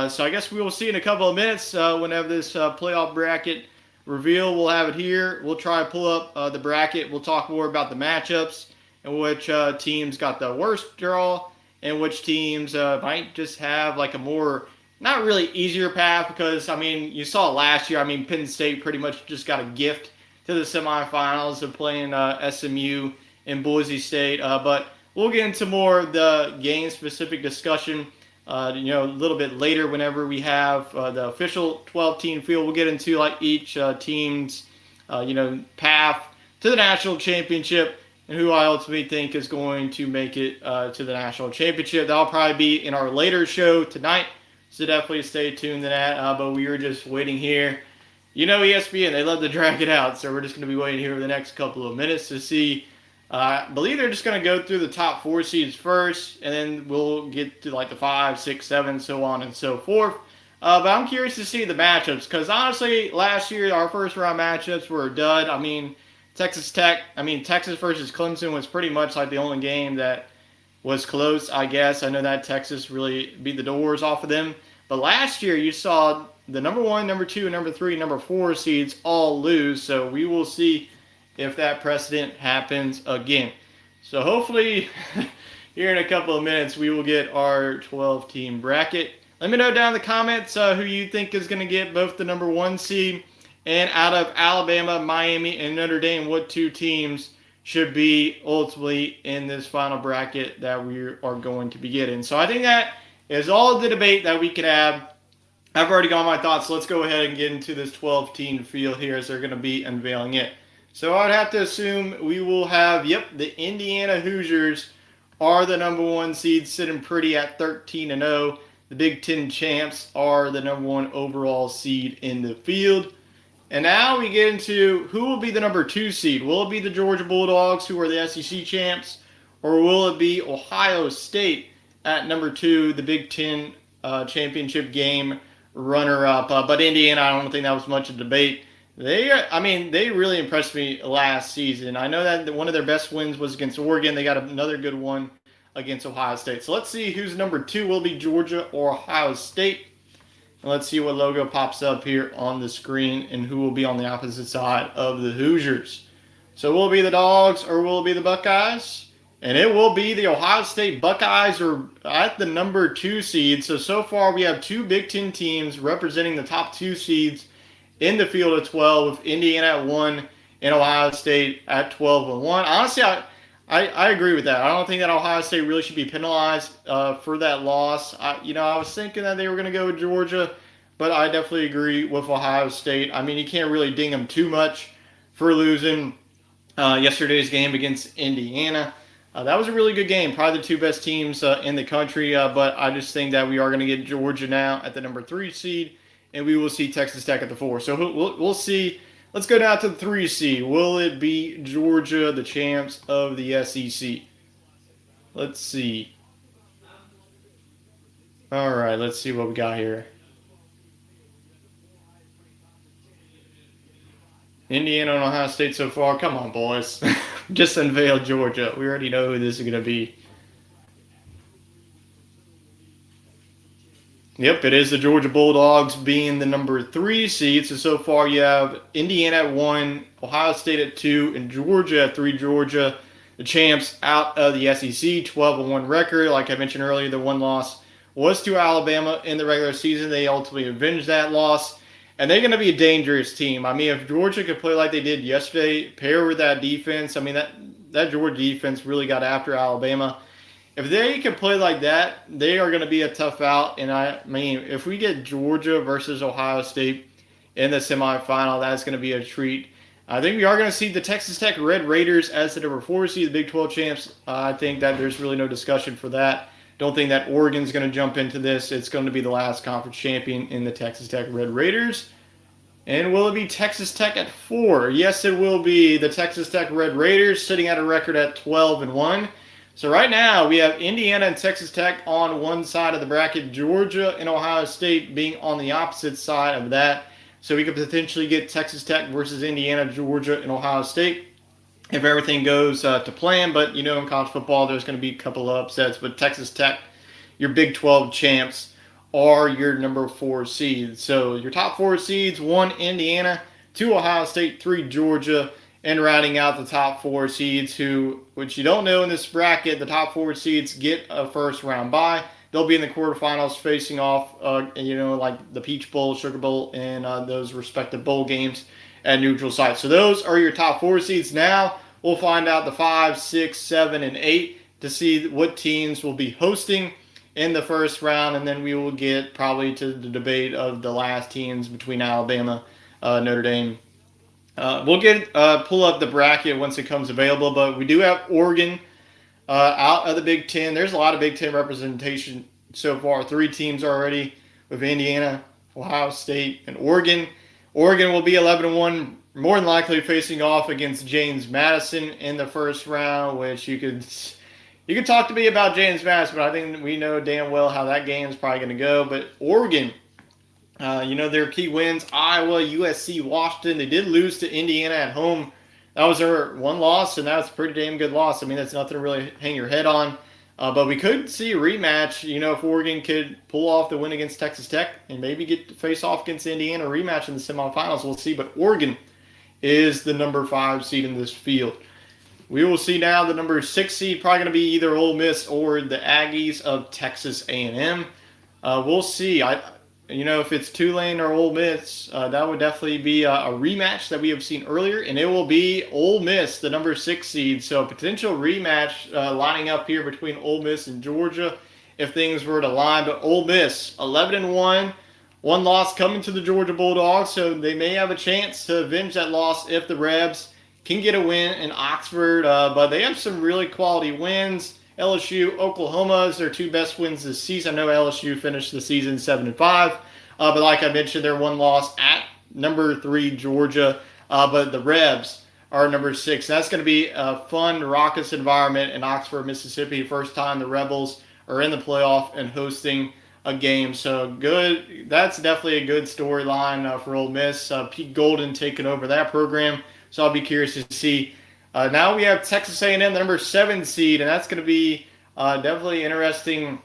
So I guess we will see in a couple of minutes whenever this playoff bracket reveal. We'll have it here. We'll try to pull up the bracket. We'll talk more about the matchups and which teams got the worst draw and which teams might just have like a more, not really easier path, because, you saw last year, Penn State pretty much just got a gift to the semifinals of playing SMU and Boise State. But we'll get into more of the game-specific discussion, a little bit later whenever we have the official 12-team field. We'll get into each team's, path to the national championship and who I ultimately think is going to make it to the national championship. That'll probably be in our later show tonight, so definitely stay tuned to that. But we were just waiting here. ESPN, they love to drag it out, so we're just going to be waiting here for the next couple of minutes to see. I believe they're just going to go through the top 4 seeds first, and then we'll get to the 5, 6, 7, so on and so forth. But I'm curious to see the matchups, because honestly, last year our first round matchups were a dud. Texas versus Clemson was pretty much the only game that was close, I guess. I know that Texas really beat the doors off of them. But last year you saw the number 1, number 2, number 3, number 4 seeds all lose. So we will see if that precedent happens again. So hopefully here in a couple of minutes we will get our 12-team bracket. Let me know down in the comments who you think is going to get both the number 1 seed, and out of Alabama, Miami, and Notre Dame, what 2 teams should be ultimately in this final bracket that we are going to be getting. So I think that is all the debate that we could have. I've already got my thoughts. So let's go ahead and get into this 12-team field here as they're going to be unveiling it. So I would have to assume we will have, the Indiana Hoosiers are the number 1 seed, sitting pretty at 13-0. The Big Ten champs are the number 1 overall seed in the field. And now we get into who will be the number 2 seed. Will it be the Georgia Bulldogs, who are the SEC champs, or will it be Ohio State at number 2, the Big Ten championship game runner-up? But Indiana, I don't think that was much of a debate. They really impressed me last season. I know that one of their best wins was against Oregon. They got another good one against Ohio State. So let's see who's number 2. Will it be Georgia or Ohio State? And let's see what logo pops up here on the screen and who will be on the opposite side of the Hoosiers. So will it be the Dogs or will it be the Buckeyes? And it will be the Ohio State Buckeyes are at the number 2 seed. So far we have 2 Big Ten teams representing the top 2 seeds in the field of 12, with Indiana at 1 and Ohio State at 12-1. Honestly, I agree with that. I don't think that Ohio State really should be penalized for that loss. I was thinking that they were going to go with Georgia, but I definitely agree with Ohio State. You can't really ding them too much for losing yesterday's game against Indiana. That was a really good game. Probably the 2 best teams in the country, but I just think that we are going to get Georgia now at the number 3 seed, and we will see Texas Tech at the 4. So we'll see. Let's go down to the 3 seed. Will it be Georgia, the champs of the SEC? Let's see. All right, let's see what we got here. Indiana and Ohio State so far. Come on, boys. Just unveil Georgia. We already know who this is going to be. Yep, it is the Georgia Bulldogs being the number 3 seed. So far you have Indiana at 1, Ohio State at 2, and Georgia at 3. Georgia, the champs out of the SEC, 12-1 record. Like I mentioned earlier, the one loss was to Alabama in the regular season. They ultimately avenged that loss. And they're going to be a dangerous team. I mean, if Georgia could play like they did yesterday, pair with that defense, I mean, that Georgia defense really got after Alabama. If they can play like that, they are going to be a tough out. And I mean, if we get Georgia versus Ohio State in the semifinal, that's going to be a treat. I think we are going to see the Texas Tech Red Raiders as the number 4 seed, the Big 12 champs. I think that there's really no discussion for that. Don't think that Oregon's going to jump into this. It's going to be the last conference champion in the Texas Tech Red Raiders. And will it be Texas Tech at 4? Yes, it will be the Texas Tech Red Raiders sitting at a record at 12-1. So right now we have Indiana and Texas Tech on one side of the bracket, Georgia and Ohio State being on the opposite side of that. So we could potentially get Texas Tech versus Indiana, Georgia, and Ohio State if everything goes to plan. But, you know, in college football, there's going to be a couple of upsets. But Texas Tech, your Big 12 champs, are your number 4 seeds. So your top 4 seeds, 1 Indiana, 2 Ohio State, 3 Georgia, and rounding out the top 4 seeds which you don't know in this bracket, the top 4 seeds get a first round bye. They'll be in the quarterfinals facing off, like the Peach Bowl, Sugar Bowl, and those respective bowl games at neutral sites. So those are your top 4 seeds. Now we'll find out the 5, 6, 7, and 8 to see what teams will be hosting in the first round, and then we will get probably to the debate of the last teams between Alabama, Notre Dame. We'll pull up the bracket once it comes available, but we do have Oregon out of the Big Ten. There's a lot of Big Ten representation so far. 3 teams already with Indiana, Ohio State, and Oregon. Oregon will be 11-1, more than likely facing off against James Madison in the first round, which you could talk to me about James Madison, but I think we know damn well how that game is probably going to go. But Oregon, their key wins, Iowa, USC, Washington. They did lose to Indiana at home. That was their one loss, and that's a pretty damn good loss. I mean, that's nothing to really hang your head on. But we could see a rematch, if Oregon could pull off the win against Texas Tech and maybe get to face off against Indiana, rematch in the semifinals. We'll see. But Oregon is the number 5 seed in this field. We will see now the number 6 seed, probably going to be either Ole Miss or the Aggies of Texas A&M. We'll see. If it's Tulane or Ole Miss, that would definitely be a rematch that we have seen earlier, and it will be Ole Miss, the number 6 seed. So a potential rematch lining up here between Ole Miss and Georgia if things were to line. But Ole Miss, 11-1, one loss coming to the Georgia Bulldogs, so they may have a chance to avenge that loss if the Rebs can get a win in Oxford. But they have some really quality wins. LSU, Oklahoma is their 2 best wins this season. I know LSU finished the season 7-5, but like I mentioned, their one loss at number 3 Georgia. But the Rebs are number 6. That's going to be a fun, raucous environment in Oxford, Mississippi. First time the Rebels are in the playoff and hosting a game. So good. That's definitely a good storyline for Ole Miss. Pete Golden taking over that program. So I'll be curious to see. Now we have Texas A&M, the number 7 seed, and that's going to be definitely interesting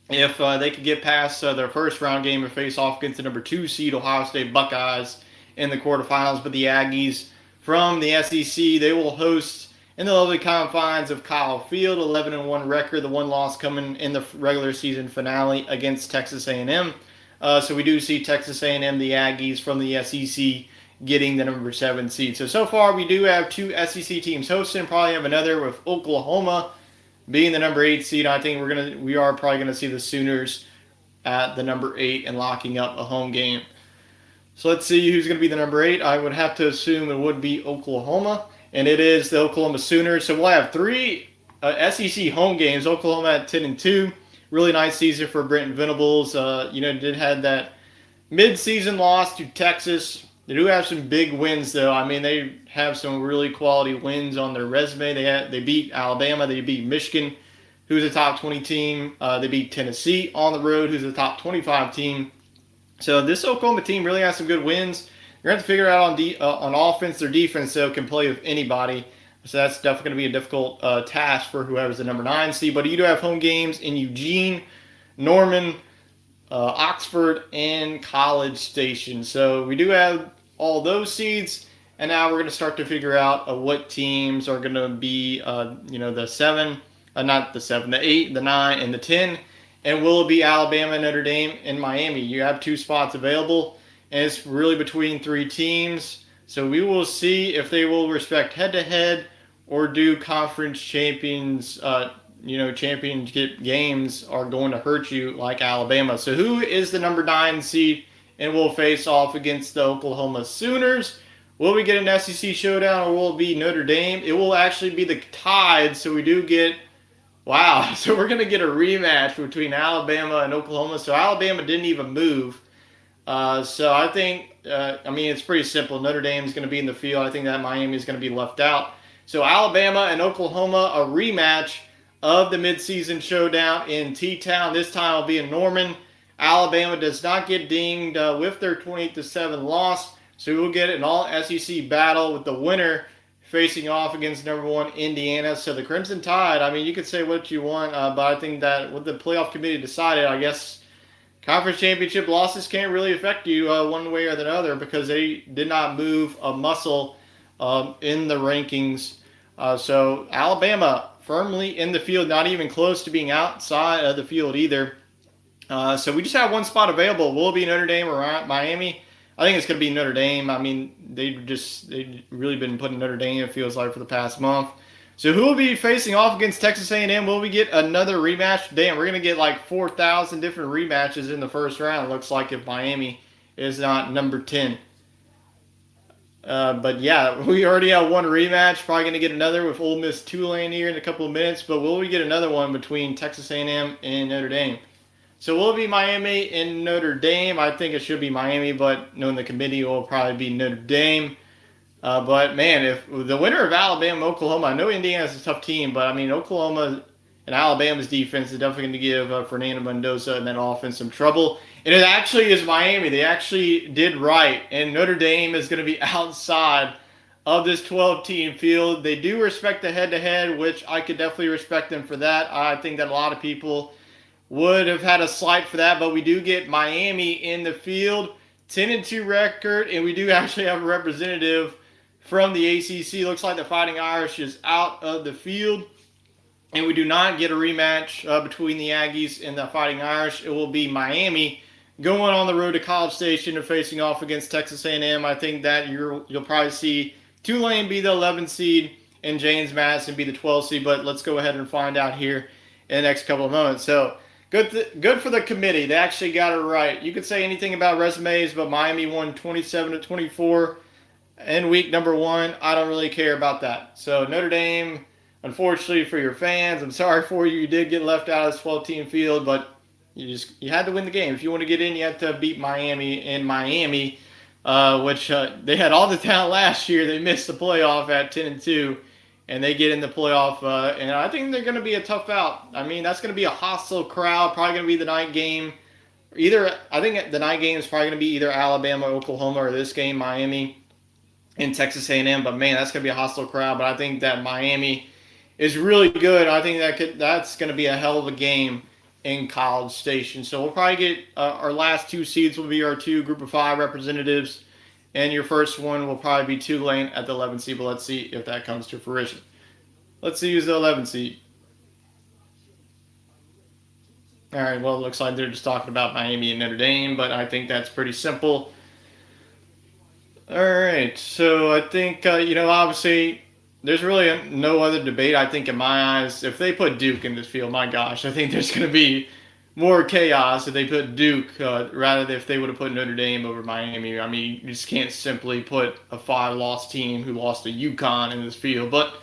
if they could get past their first round game and face off against the number 2 seed Ohio State Buckeyes in the quarterfinals. But the Aggies from the SEC, they will host in the lovely confines of Kyle Field, 11-1 record, the one loss coming in the regular season finale against Texas A&M. So we do see Texas A&M, the Aggies from the SEC, getting the number 7 seed. So far we do have 2 SEC teams hosting. Probably have another with Oklahoma being the number 8 seed. I think we are probably gonna see the Sooners at the number 8 and locking up a home game. So let's see who's gonna be the number 8. I would have to assume it would be Oklahoma, and it is the Oklahoma Sooners. So we'll have 3 SEC home games. Oklahoma at 10-2. Really nice season for Brenton Venables. Did have that mid-season loss to Texas. They do have some big wins, though. I mean, they have some really quality wins on their resume. They beat Alabama. They beat Michigan. who's a top 20 team. They beat Tennessee on the road, who's a top 25 team. So this Oklahoma team really has some good wins. You're going to have to figure out on offense or defense, so it can play with anybody. So that's definitely going to be a difficult task for whoever's the number 9 seed. But you do have home games in Eugene, Norman, Oxford, and College Station. So we do have all those seeds. And now we're going to start to figure out what teams are going to be, the 7, not the 7, the 8, the 9, and the 10. And will it be Alabama, Notre Dame, and Miami? You have 2 spots available, and it's really between 3 teams. So we will see if they will respect head-to-head or do conference championship games are going to hurt you like Alabama. So who is the number 9 seed and will face off against the Oklahoma Sooners? Will we get an SEC showdown or will it be Notre Dame? It will actually be the Tide, so we do get, wow, so we're going to get a rematch between Alabama and Oklahoma. So Alabama didn't even move. So I think, it's pretty simple. Notre Dame is going to be in the field. I think that Miami is going to be left out. So Alabama and Oklahoma, a rematch of the midseason showdown in T-Town. This time will be in Norman. Alabama does not get dinged with their 28-7 loss. So we'll get an all-SEC battle with the winner facing off against number 1 Indiana. So the Crimson Tide, you could say what you want, but I think that what the playoff committee decided, I guess conference championship losses can't really affect you one way or the other because they did not move a muscle in the rankings. So Alabama firmly in the field, not even close to being outside of the field either. So we just have 1 spot available. Will it be Notre Dame or Miami? I think it's going to be Notre Dame. They've really been putting Notre Dame, it feels like, for the past month. So who will be facing off against Texas A&M? Will we get another rematch? Damn, we're going to get like 4,000 different rematches in the first round, it looks like, if Miami is not number 10. But yeah, we already have 1 rematch. Probably going to get another with Ole Miss Tulane here in a couple of minutes. But will we get another one between Texas A&M and Notre Dame? So will it be Miami and Notre Dame? I think it should be Miami, but knowing the committee, it will probably be Notre Dame. But man, if the winner of Alabama, Oklahoma, I know Indiana's a tough team, but Oklahoma and Alabama's defense is definitely going to give Fernando Mendoza and that offense some trouble. And it actually is Miami. They actually did right, and Notre Dame is going to be outside of this 12-team field. They do respect the head-to-head, which I could definitely respect them for that. I think that a lot of people would have had a slight for that, but we do get Miami in the field, 10-2 record, and we do actually have a representative from the ACC. Looks like the Fighting Irish is out of the field, and we do not get a rematch between the Aggies and the Fighting Irish. It will be Miami going on the road to College Station and facing off against Texas A&M. I think that you'll probably see Tulane be the 11 seed and James Madison be the 12 seed, but let's go ahead and find out here in the next couple of moments. So good for the committee. They actually got it right. You could say anything about resumes, but Miami won 27-24 in week number 1. I don't really care about that. So Notre Dame, unfortunately for your fans, I'm sorry for you. You did get left out of this 12-team field, but you had to win the game. If you want to get in, you have to beat Miami in Miami, which they had all the talent last year. They missed the playoff at 10-2. And they get in the playoff, and I think they're going to be a tough out. That's going to be a hostile crowd. Probably going to be the night game. I think the night game is probably going to be either Alabama, Oklahoma, or this game, Miami and Texas A&M. But man, that's going to be a hostile crowd. But I think that Miami is really good. I think that's going to be a hell of a game in College Station. So we'll probably get our last 2 seeds will be our 2 Group of 5 representatives. And your first one will probably be Tulane at the 11 seed, but let's see if that comes to fruition. Let's see who's the 11 seed. All right, well, it looks like they're just talking about Miami and Notre Dame, but I think that's pretty simple. All right, so I think, obviously there's really no other debate, I think, in my eyes. If they put Duke in this field, my gosh, I think there's going to be more chaos if they put Duke rather than if they would have put Notre Dame over Miami. You just can't simply put a 5-loss team who lost to UConn in this field. But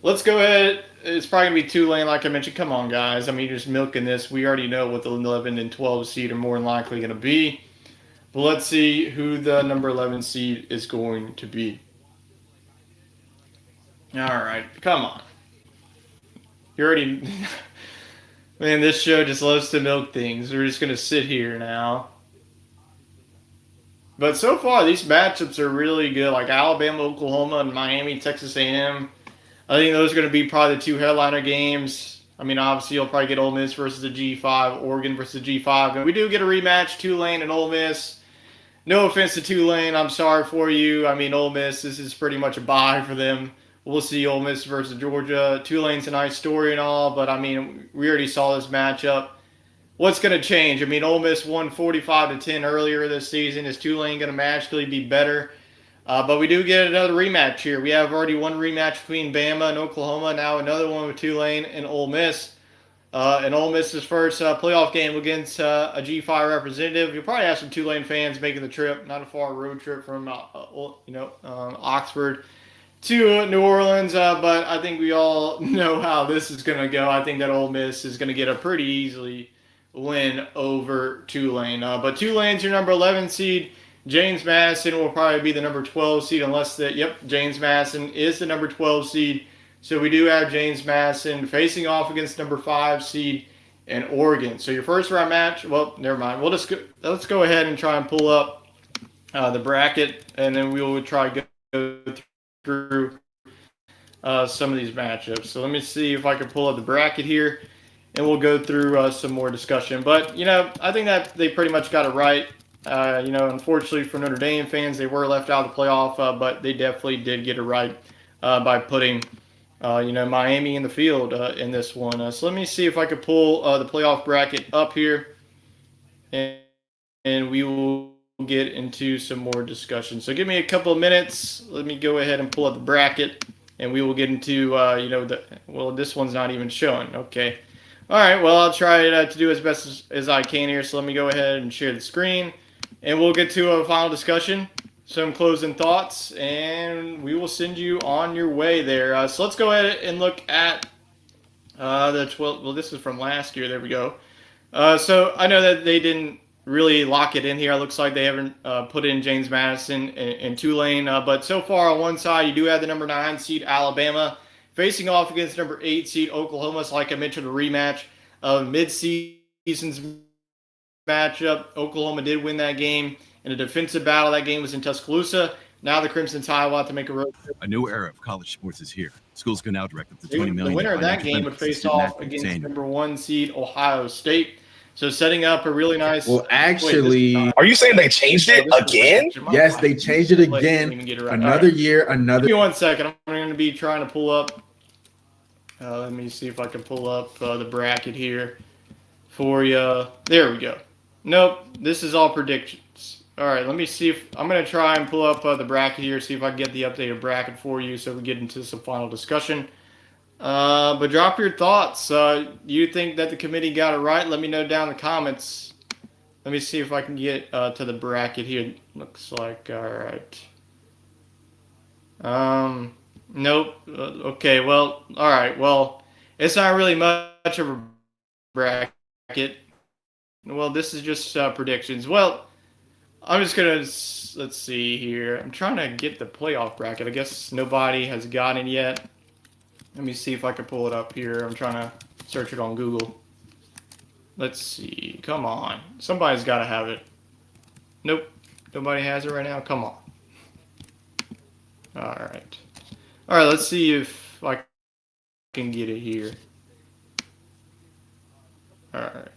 let's go ahead. It's probably going to be Tulane, like I mentioned. Come on, guys. You're just milking this. We already know what the 11 and 12 seed are more than likely going to be. But let's see who the number 11 seed is going to be. All right. Come on. You already... Man, this show just loves to milk things. We're just going to sit here now. But so far, these matchups are really good. Like Alabama, Oklahoma, and Miami, Texas A&M. I think those are going to be probably the two headliner games. I mean, obviously, you'll probably get Ole Miss versus the G5, Oregon versus the G5. And we do get a rematch, Tulane and Ole Miss. No offense to Tulane. I'm sorry for you. I mean, Ole Miss, this is pretty much a bye for them. We'll see Ole Miss versus Georgia. Tulane's a nice story and all, but, I mean, we already saw this matchup. What's going to change? I mean, Ole Miss won 45-10 earlier this season. Is Tulane going to magically be better? But we do get another rematch here. We have already one rematch between Bama and Oklahoma. Now another one with Tulane and Ole Miss. And Ole Miss's first playoff game against a G5 representative. You'll probably have some Tulane fans making the trip. Not a far road trip from Oxford to New Orleans. But I think we all know how this is going to go. I think that Ole Miss is going to get a pretty easily win over Tulane. But Tulane's your number 11 seed. James Madison will probably be the number 12 seed unless James Madison is the number 12 seed. So we do have James Madison facing off against number 5 seed in Oregon. So your first round match, well, never mind. Let's go ahead and try and pull up the bracket, and then we will try to go through some of these matchups. So let me see if I can pull up the bracket here, and we'll go through some more discussion. But, I think that they pretty much got it right. Unfortunately for Notre Dame fans, they were left out of the playoff, but they definitely did get it right by putting, Miami in the field in this one. So let me see if I could pull the playoff bracket up here, and we will get into some more discussion. So give me a couple of minutes. Let me go ahead and pull up the bracket, and we will get into, this one's not even showing. Okay. All right, well, I'll try to do as best as I can here. So let me go ahead and share the screen. And we'll get to a final discussion, some closing thoughts, and we will send you on your way there. So let's go ahead and look at the 12. Well, this is from last year. There we go. So I know that they didn't really lock it in here. It looks like they haven't put in James Madison and Tulane. But so far on one side, you do have the number 9 seed Alabama facing off against number 8 seed Oklahoma. So like I mentioned, a rematch of mid-season's matchup. Oklahoma did win that game in a defensive battle. That game was in Tuscaloosa. Now the Crimson Tide will have to make a road trip. A new era of college sports is here. Schools can now direct up to $20 million. The winner of that game would face off against number 1 seed Ohio State. So setting up a really nice. Well, actually, are you saying they changed it again? Yes, they changed it again. Another year, another. Give me 1 second. I'm going to be trying to pull up. Let me see if I can pull up the bracket here for you. There we go. Nope, this is all predictions. All right, let me see if I'm going to try and pull up the bracket here, see if I can get the updated bracket for you so we get into some final discussion. But drop your thoughts. You think that the committee got it right? Let me know down in the comments. Let me see if I can get to the bracket here. Looks like, all right. Nope. Okay, well, all right. Well, it's not really much of a bracket. Well, this is just predictions. Well, I'm just going to, let's see here. I'm trying to get the playoff bracket. I guess nobody has gotten it yet. Let me see if I can pull it up here. I'm trying to search it on Google. Let's see. Come on. Somebody's got to have it. Nope. Nobody has it right now. Come on. All right. All right, let's see if I can get it here. All right.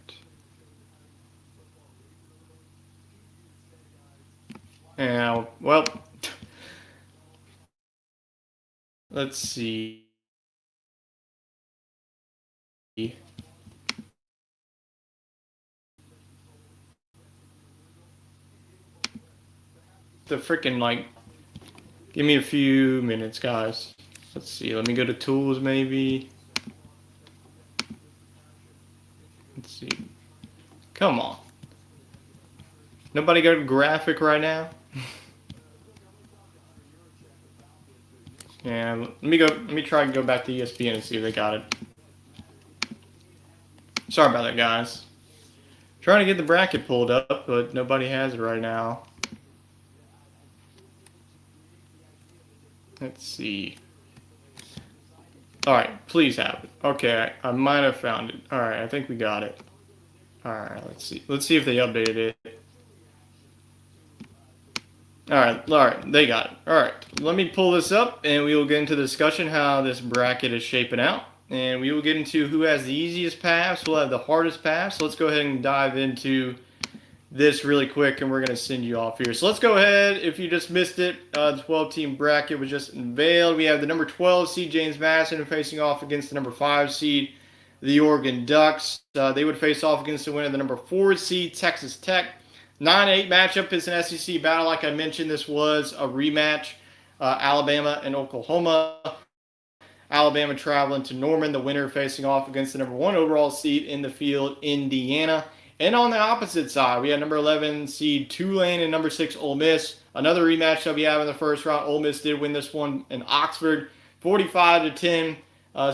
Now, well, let's see. The freaking, give me a few minutes, guys. Let's see. Let me go to tools, maybe. Let's see. Come on. Nobody got a graphic right now? Yeah, let me try and go back to ESPN and see if they got it. Sorry about that, guys. Trying to get the bracket pulled up, but nobody has it right now. Let's see. All right, please have it. Okay, I might have found it. All right, I think we got it. All right, let's see. Let's see if they updated it. All right, they got it. All right, let me pull this up, and we will get into the discussion how this bracket is shaping out, and we will get into who has the easiest paths, who will have the hardest paths. So let's go ahead and dive into this really quick, and we're going to send you off here. So let's go ahead. If you just missed it, the 12-team bracket was just unveiled. We have the number 12 seed James Madison facing off against the number 5 seed the Oregon Ducks. They would face off against the winner of the number 4 seed Texas Tech. 9-8 matchup is an SEC battle. Like I mentioned, this was a rematch. Alabama and Oklahoma. Alabama traveling to Norman, the winner facing off against the number 1 overall seed in the field, Indiana. And on the opposite side, we had number 11 seed Tulane and number 6 Ole Miss. Another rematch that we have in the first round. Ole Miss did win this one in Oxford, 45-10.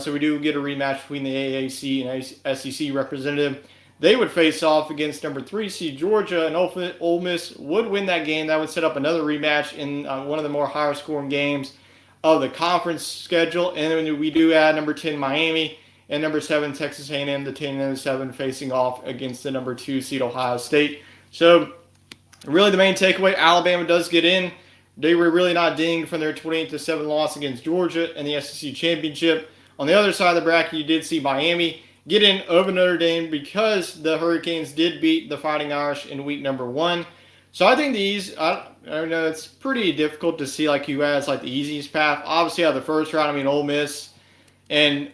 So we do get a rematch between the AAC and SEC representative. They would face off against number 3 seed Georgia, and Ole Miss would win that game. That would set up another rematch in one of the more higher scoring games of the conference schedule. And then we do add number 10 Miami and number 7 Texas A&M, the 10 and the 7 facing off against the number 2 seed Ohio State. So really the main takeaway, Alabama does get in. They were really not dinged from their 28-7 loss against Georgia in the SEC championship. On the other side of the bracket, you did see Miami get in over Notre Dame because the Hurricanes did beat the Fighting Irish in week number 1. So I think I know it's pretty difficult to see like who has like the easiest path. Obviously, out of the first round, I mean Ole Miss and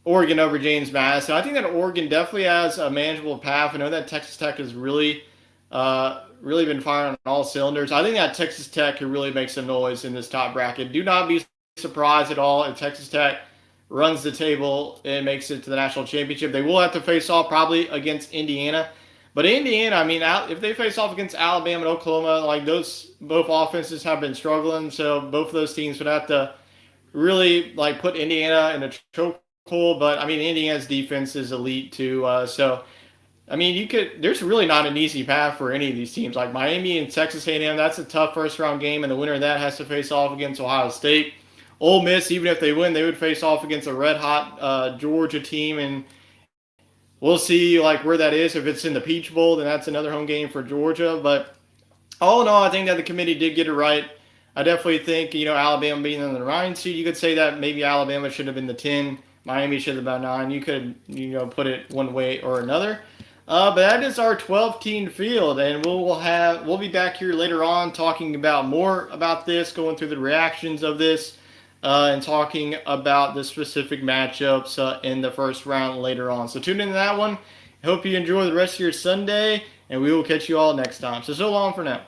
Oregon over James Madison. I think that Oregon definitely has a manageable path. I know that Texas Tech has really been firing on all cylinders. I think that Texas Tech could really make some noise in this top bracket. Do not be surprised at all if Texas Tech runs the table and makes it to the national championship. They will have to face off probably against Indiana. But Indiana, I mean, if they face off against Alabama and Oklahoma, like both offenses have been struggling. So both of those teams would have to really like put Indiana in a chokehold. But I mean, Indiana's defense is elite too. So I mean, there's really not an easy path for any of these teams. Like Miami and Texas A&M, that's a tough first round game, and the winner of that has to face off against Ohio State. Ole Miss, even if they win, they would face off against a red-hot Georgia team, and we'll see like where that is. If it's in the Peach Bowl, then that's another home game for Georgia. But all in all, I think that the committee did get it right. I definitely think, Alabama being in the 9 seed, you could say that maybe Alabama should have been the 10, Miami should have been 9. You could, put it one way or another. But that is our 12-team field, and we'll be back here later on talking about more about this, going through the reactions of this. And talking about the specific matchups in the first round later on. So tune into that one. Hope you enjoy the rest of your Sunday, and we will catch you all next time. So long for now.